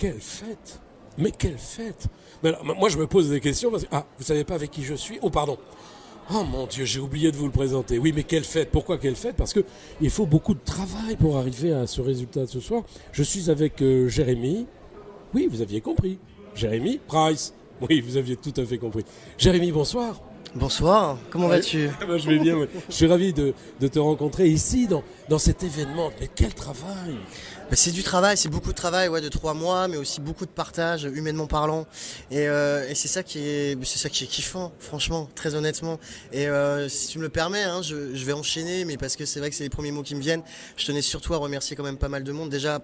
quelle fête! Mais quelle fête! Mais alors, moi, je me pose des questions parce que... Ah, vous savez pas avec qui je suis? Oh, pardon. Oh mon Dieu, j'ai oublié de vous le présenter. Oui, mais quelle fête! Pourquoi quelle fête? Parce que il faut beaucoup de travail pour arriver à ce résultat de ce soir. Je suis avec Jérémy. Oui, vous aviez compris. Jérémy Price. Oui, vous aviez tout à fait compris. Jérémy, bonsoir. Bonsoir, comment vas-tu? Je vais bien, ouais. Je suis ravi de te rencontrer ici, dans cet événement. Mais quel travail! C'est du travail, c'est beaucoup de travail, de 3 mois, mais aussi beaucoup de partage, humainement parlant. Et c'est ça qui est kiffant, franchement, très honnêtement. Et si tu me le permets, je vais enchaîner, mais parce que c'est vrai que c'est les premiers mots qui me viennent. Je tenais surtout à remercier quand même pas mal de monde. Déjà,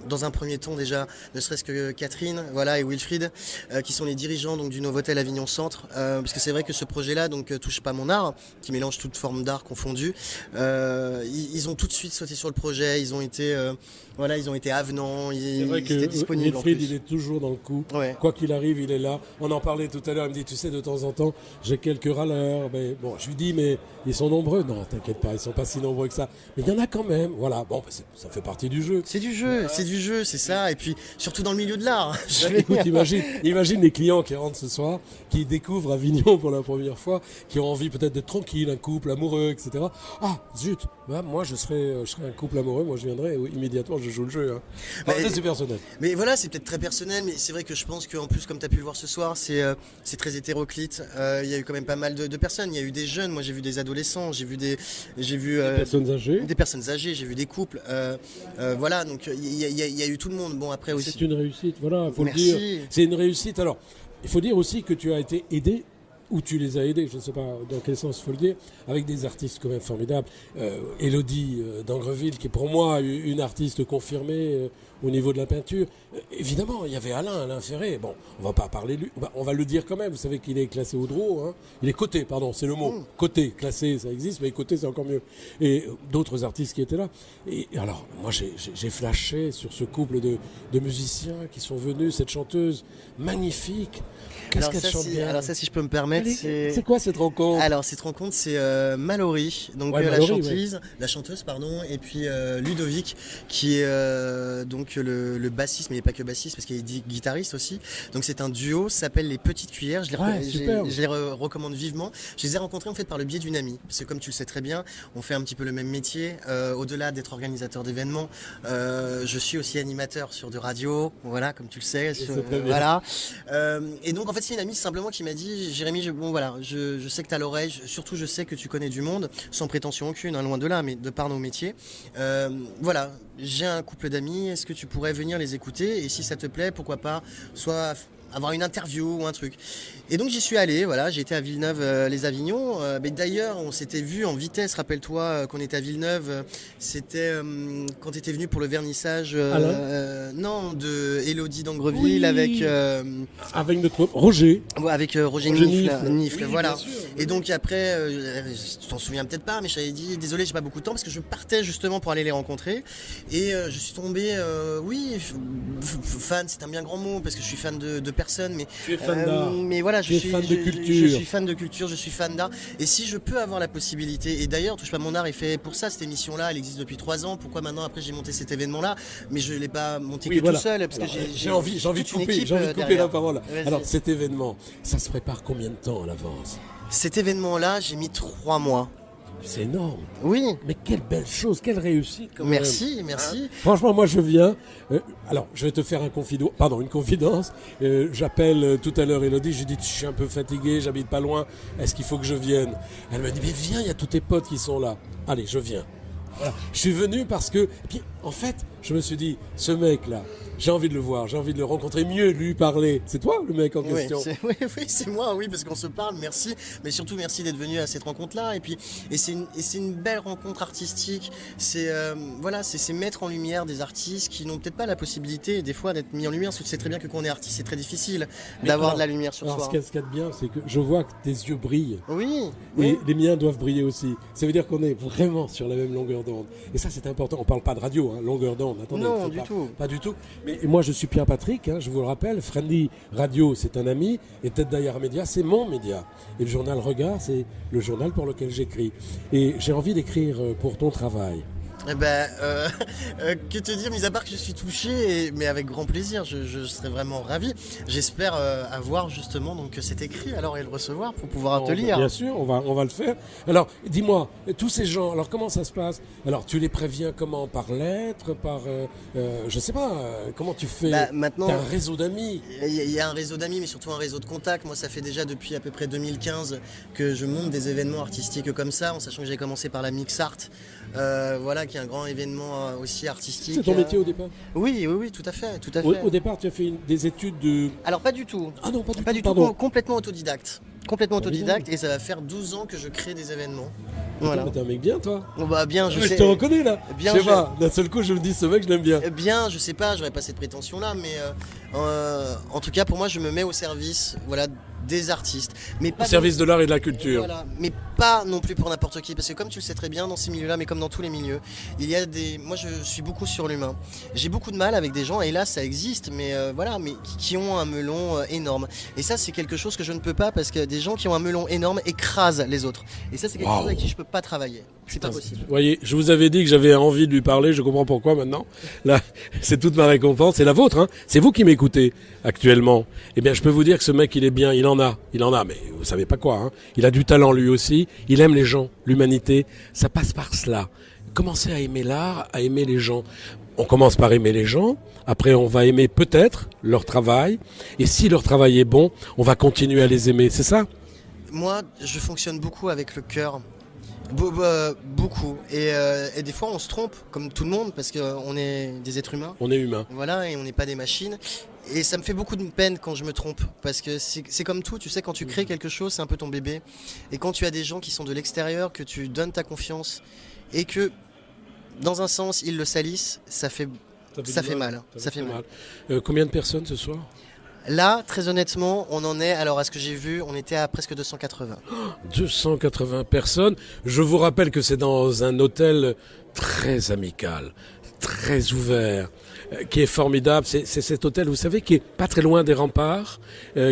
dans un premier temps déjà, ne serait-ce que Catherine, et Wilfried, qui sont les dirigeants donc du Novotel Avignon Centre, parce que c'est vrai que ce projet-là touche pas mon art, qui mélange toutes formes d'art confondues. Ils ont tout de suite sauté sur le projet, ils ont été avenants, ils étaient disponibles. Wilfried, il est toujours dans le coup. Ouais. Quoi qu'il arrive, il est là. On en parlait tout à l'heure. Il me dit, tu sais, de temps en temps, j'ai quelques râleurs. Mais bon, je lui dis, mais ils sont nombreux. Non, t'inquiète pas, ils sont pas si nombreux que ça. Mais il y en a quand même. Voilà. Bon, ça fait partie du jeu. C'est du jeu, c'est ça. Et puis surtout dans le milieu de l'art. Écoute, imagine les clients qui rentrent ce soir, qui découvrent Avignon pour la première fois, qui ont envie peut-être d'être tranquille, un couple amoureux, etc. Ah, zut, moi je serais un couple amoureux, moi je viendrais immédiatement, je joue le jeu. Ça, c'est personnel. Mais voilà, c'est peut-être très personnel, mais c'est vrai que je pense qu'en plus, comme tu as pu le voir ce soir, c'est très hétéroclite. Il y a eu quand même pas mal de personnes. Il y a eu des jeunes, moi j'ai vu des adolescents, j'ai vu des personnes âgées. Des personnes âgées, j'ai vu des couples. Voilà, donc il y a eu tout le monde. Bon, après aussi. C'est une réussite, voilà, faut Merci. le dire. C'est une réussite. Alors, il faut dire aussi que tu as été aidé, ou tu les as aidés, je ne sais pas dans quel sens il faut le dire, avec des artistes quand même formidables. Élodie d'Angreville, qui est pour moi une artiste confirmée au niveau de la peinture. Évidemment, il y avait Alain Ferré. Bon, on va pas parler de lui, on va le dire quand même. Vous savez qu'il est classé au draw. Il est coté, pardon, c'est le mot. Coté, classé, ça existe, mais coté, c'est encore mieux. Et d'autres artistes qui étaient là. Et alors, moi, j'ai flashé sur ce couple de musiciens qui sont venus, cette chanteuse magnifique. Qu'est-ce qu'elle chante bien. Alors ça, si je peux me permettre, c'est quoi cette rencontre? Alors cette rencontre, c'est Mallory, donc la chanteuse, et puis Ludovic, qui est donc le bassiste, mais il n'est pas que bassiste parce qu'il est guitariste aussi. Donc c'est un duo, ça s'appelle Les Petites Cuillères. Je les recommande vivement. Je les ai rencontrés en fait par le biais d'une amie, parce que comme tu le sais très bien, on fait un petit peu le même métier. Au-delà d'être organisateur d'événements, je suis aussi animateur sur de radio, voilà, comme tu le sais. Voilà. Et donc en fait c'est une amie simplement qui m'a dit, Jérémy, je sais que tu as l'oreille, surtout je sais que tu connais du monde, sans prétention aucune, loin de là, mais de par nos métiers. Voilà, j'ai un couple d'amis, est-ce que tu pourrais venir les écouter? Et si ça te plaît, pourquoi pas, soit avoir une interview ou un truc. Et donc j'y suis allé, j'ai été à Villeneuve-les-Avignon. Mais d'ailleurs, on s'était vu en vitesse, rappelle-toi qu'on était à Villeneuve. C'était quand tu étais venu pour le vernissage de Élodie d'Angreville avec notre Roger. Avec Roger Nifle, oui, voilà. Sûr, et donc après, tu t'en souviens peut-être pas, mais je t'avais dit, désolé, j'ai pas beaucoup de temps parce que je partais justement pour aller les rencontrer. Et je suis tombé, fan, c'est un bien grand mot parce que je suis fan de personne, mais tu es fan d'art. Mais voilà, je suis fan de culture. Je suis fan de culture, je suis fan d'art. Et si je peux avoir la possibilité, et d'ailleurs, Touche pas mon art est fait pour ça, cette émission-là, elle existe depuis 3 ans. Pourquoi maintenant après j'ai monté cet événement-là? Mais je l'ai pas monté tout seul, parce que j'ai envie de couper la parole. Alors cet événement, ça se prépare combien de temps à l'avance? Cet événement-là, j'ai mis 3 mois. C'est énorme. Oui. Mais quelle belle chose, quelle réussite. Merci. Franchement, moi je viens. Alors, je vais te faire une confidence. J'appelle tout à l'heure Élodie. Je lui dis, je suis un peu fatigué, j'habite pas loin. Est-ce qu'il faut que je vienne? Elle me dit, mais viens, il y a tous tes potes qui sont là. Allez, je viens. Voilà. Je suis venu parce que, puis, en fait, je me suis dit, ce mec-là, j'ai envie de le voir, j'ai envie de le rencontrer, mieux de lui parler. C'est toi le mec en question? Oui, c'est moi, parce qu'on se parle, merci. Mais surtout, merci d'être venu à cette rencontre-là. Et c'est une belle rencontre artistique. C'est mettre en lumière des artistes qui n'ont peut-être pas la possibilité, des fois, d'être mis en lumière. Parce que tu sais très bien que quand on est artiste, c'est très difficile d'avoir de la lumière sur soi. Ce qu'il y a de bien, c'est que je vois que tes yeux brillent. Oui. Et les miens doivent briller aussi. Ça veut dire qu'on est vraiment sur la même longueur d'onde. Et ça, c'est important. On ne parle pas de radio, longueur d'onde. Attendez, non, du tout. Pas du tout. Mais moi, je suis Pierre Patrick, je vous le rappelle. Friendly Radio, c'est un ami. Et Tête d'Ailleurs Média, c'est mon média. Et le journal Regard, c'est le journal pour lequel j'écris. Et j'ai envie d'écrire pour ton travail. Eh ben, que te dire, mis à part que je suis touché, mais avec grand plaisir, je serais vraiment ravi. J'espère avoir justement donc cet écrit alors et le recevoir pour pouvoir te lire. Bien sûr, on va le faire. Alors, dis-moi, tous ces gens, alors comment ça se passe? Alors, tu les préviens comment? Par lettre, par, je sais pas, comment tu fais? Maintenant, t'as un réseau d'amis. Il y a un réseau d'amis, mais surtout un réseau de contacts. Moi, ça fait déjà depuis à peu près 2015 que je monte des événements artistiques comme ça, en sachant que j'ai commencé par la Mix Art. Voilà, qui est un grand événement aussi artistique. C'est ton métier au départ? Oui, tout à fait. Au départ, tu as fait des études de... Alors pas du tout. Ah non, pas du tout, complètement autodidacte. Complètement autodidacte, et ça va faire 12 ans que je crée des événements. Voilà. T'es un mec bien, toi. Bien, je te reconnais là. Bien, je sais pas, d'un seul coup je me dis ce mec je l'aime bien. Bien, je sais pas, j'aurais pas cette prétention là, mais en tout cas pour moi je me mets au service, voilà, des artistes, mais pas au service de l'art et de la culture. Voilà, mais pas non plus pour n'importe qui, parce que comme tu le sais très bien dans ces milieux-là, mais comme dans tous les milieux, il y a moi je suis beaucoup sur l'humain. J'ai beaucoup de mal avec des gens, et là ça existe, mais voilà, mais qui ont un melon énorme. Et ça c'est quelque chose que je ne peux pas, parce que des gens qui ont un melon énorme écrasent les autres. Et ça c'est quelque chose avec qui je peux pas travailler. C'est pas possible. Vous voyez, je vous avais dit que j'avais envie de lui parler, je comprends pourquoi maintenant. Là, c'est toute ma récompense, c'est la vôtre, hein. C'est vous qui m'écoutez actuellement. Eh bien, je peux vous dire que ce mec, il est bien, il en a, mais vous savez pas quoi, hein. Il a du talent lui aussi, il aime les gens, l'humanité, ça passe par cela. Commencez à aimer l'art, à aimer les gens. On commence par aimer les gens, après on va aimer peut-être leur travail, et si leur travail est bon, on va continuer à les aimer, c'est ça? Moi, je fonctionne beaucoup avec le cœur. Beaucoup. Et des fois, on se trompe, comme tout le monde, parce qu'on est des êtres humains. On est humain. Voilà, et on n'est pas des machines. Et ça me fait beaucoup de peine quand je me trompe, parce que c'est comme tout, tu sais, quand tu crées quelque chose, c'est un peu ton bébé. Et quand tu as des gens qui sont de l'extérieur, que tu donnes ta confiance, et que, dans un sens, ils le salissent, ça fait mal. Ça fait mal. Combien de personnes ce soir? Là, très honnêtement, on en est, alors à ce que j'ai vu, on était à presque 280. 280 personnes. Je vous rappelle que c'est dans un hôtel très amical, très ouvert, qui est formidable. C'est cet hôtel, vous savez, qui est pas très loin des remparts,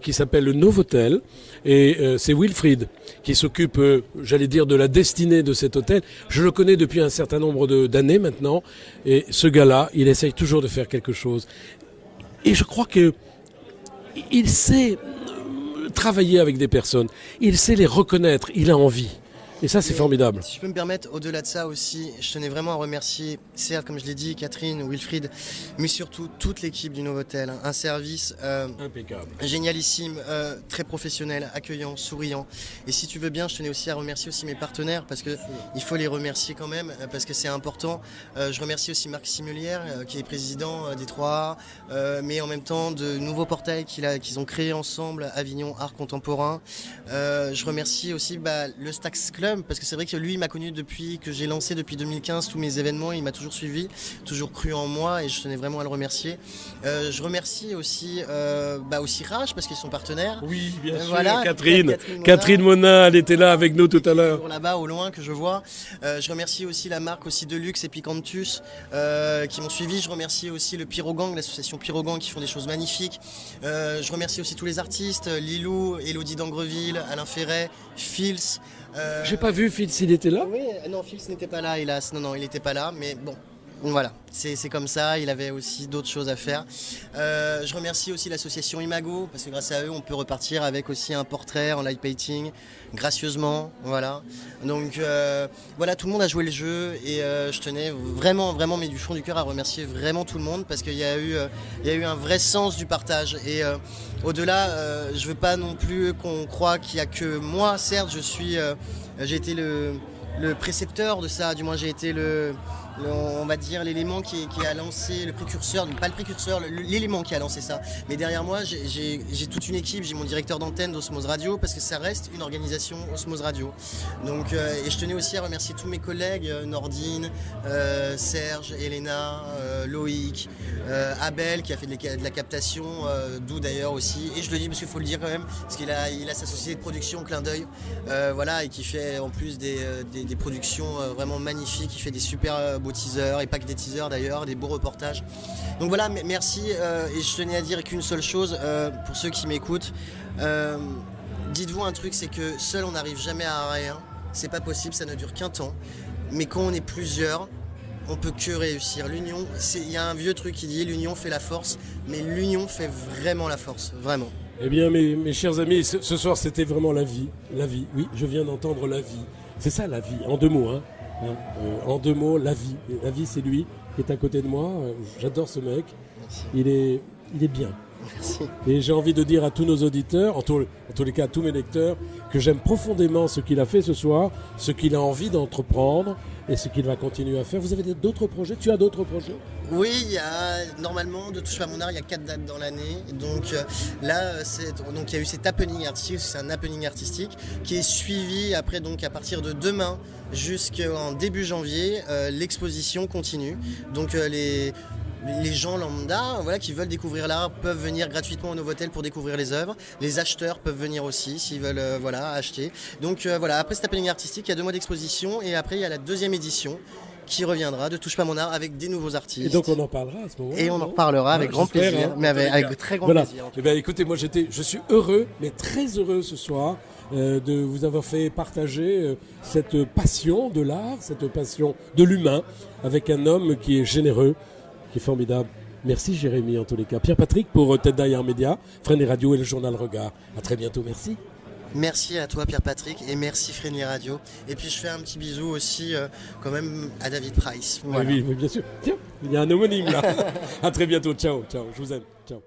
qui s'appelle le Novotel. Et c'est Wilfried qui s'occupe, j'allais dire, de la destinée de cet hôtel. Je le connais depuis un certain nombre d'années maintenant. Et ce gars-là, il essaye toujours de faire quelque chose. Et je crois que il sait travailler avec des personnes, il sait les reconnaître, il a envie. Et ça, c'est formidable. Si je peux me permettre, au-delà de ça aussi, je tenais vraiment à remercier, certes, comme je l'ai dit, Catherine, Wilfried, mais surtout toute l'équipe du Novotel. Un service impeccable, génialissime, très professionnel, accueillant, souriant. Et si tu veux bien, je tenais aussi à remercier aussi mes partenaires, parce que il faut les remercier quand même, parce que c'est important. Je remercie aussi Marc Simulière, qui est président des 3A, mais en même temps de nouveaux portails qu'ils ont créés ensemble, Avignon Art Contemporain. Je remercie aussi le Stax Club, parce que c'est vrai que lui il m'a connu depuis que j'ai lancé depuis 2015 tous mes événements, il m'a toujours suivi, toujours cru en moi, et je tenais vraiment à le remercier. Je remercie aussi Rage, parce qu'ils sont partenaires. Oui, bien sûr, voilà, Catherine Monin, elle était là avec nous tout à l'heure. Là-bas au loin que je vois. Je remercie aussi la marque aussi de luxe Epicantus qui m'ont suivi. Je remercie aussi le Pyrogang, l'association Pyrogang, qui font des choses magnifiques. Je remercie aussi tous les artistes, Lilou, Elodie d'Angreville, Alain Ferret, Fils. J'ai pas vu Fils, il était là? Oui, non, Fils n'était pas là, hélas. Non, il n'était pas là, mais bon. Voilà, c'est comme ça, il avait aussi d'autres choses à faire. Je remercie aussi l'association Imago, parce que grâce à eux, on peut repartir avec aussi un portrait en light painting, gracieusement, voilà. Donc voilà, tout le monde a joué le jeu, et je tenais vraiment, mais du fond du cœur, à remercier vraiment tout le monde, parce qu'il y a eu un vrai sens du partage. Et au-delà, je veux pas non plus qu'on croie qu'il y a que moi, certes, j'ai été le précepteur de ça, du moins j'ai été on va dire l'élément qui a lancé le précurseur, pas le précurseur, l'élément qui a lancé ça. Mais derrière moi, j'ai toute une équipe, j'ai mon directeur d'antenne d'Osmose Radio, parce que ça reste une organisation Osmose Radio. Donc, et je tenais aussi à remercier tous mes collègues, Nordine, Serge, Elena, Loïc, Abel qui a fait de la captation, d'où d'ailleurs aussi. Et je le dis parce qu'il faut le dire quand même, parce qu'il a sa société de production Clin d'œil, voilà, et qui fait en plus des productions vraiment magnifiques, il fait des super beaux teasers, et pas que des teasers d'ailleurs, des beaux reportages. Donc voilà, merci, et je tenais à dire qu'une seule chose, pour ceux qui m'écoutent, dites-vous un truc, c'est que seul on n'arrive jamais à rien, c'est pas possible, ça ne dure qu'un temps, mais quand on est plusieurs, on peut que réussir. L'union, il y a un vieux truc qui dit l'union fait la force, mais l'union fait vraiment la force, vraiment. Eh bien, mes chers amis, ce soir, c'était vraiment la vie. La vie, oui, je viens d'entendre la vie. C'est ça, la vie, en 2 mots. En 2 mots, la vie. Et la vie, c'est lui qui est à côté de moi. J'adore ce mec. Merci. Il est bien. Merci. Et j'ai envie de dire à tous nos auditeurs, en tous les cas à tous mes lecteurs, que j'aime profondément ce qu'il a fait ce soir, ce qu'il a envie d'entreprendre et ce qu'il va continuer à faire. Vous avez d'autres projets ? Tu as d'autres projets ? Oui, il y a normalement, de Touche pas à mon art, il y a 4 dates dans l'année. Donc là, il y a eu cet happening artistique, c'est un happening artistique qui est suivi après, donc à partir de demain jusqu'en début janvier, l'exposition continue. Donc les gens lambda qui veulent découvrir l'art peuvent venir gratuitement au Novotel pour découvrir les œuvres. Les acheteurs peuvent venir aussi s'ils veulent acheter. Donc après cet happening artistique, il y a 2 mois d'exposition et après il y a la 2e édition qui reviendra de Touche pas à mon art avec des nouveaux artistes. Et donc on en parlera à ce moment-là. Et on en reparlera avec grand plaisir, mais avec très grand plaisir. Eh bien, écoutez, moi je suis heureux, mais très heureux ce soir de vous avoir fait partager cette passion de l'art, cette passion de l'humain avec un homme qui est généreux, qui est formidable. Merci Jérémy en tous les cas. Pierre-Patrick pour Tête derrière Média, Fresnel Radio et le journal Regard. À très bientôt, merci. Merci à toi Pierre-Patrick et merci Fresnel Radio. Et puis je fais un petit bisou aussi quand même à David Price. Voilà. Oui, bien sûr. Tiens, il y a un homonyme là. À très bientôt. Ciao, je vous aime. Ciao.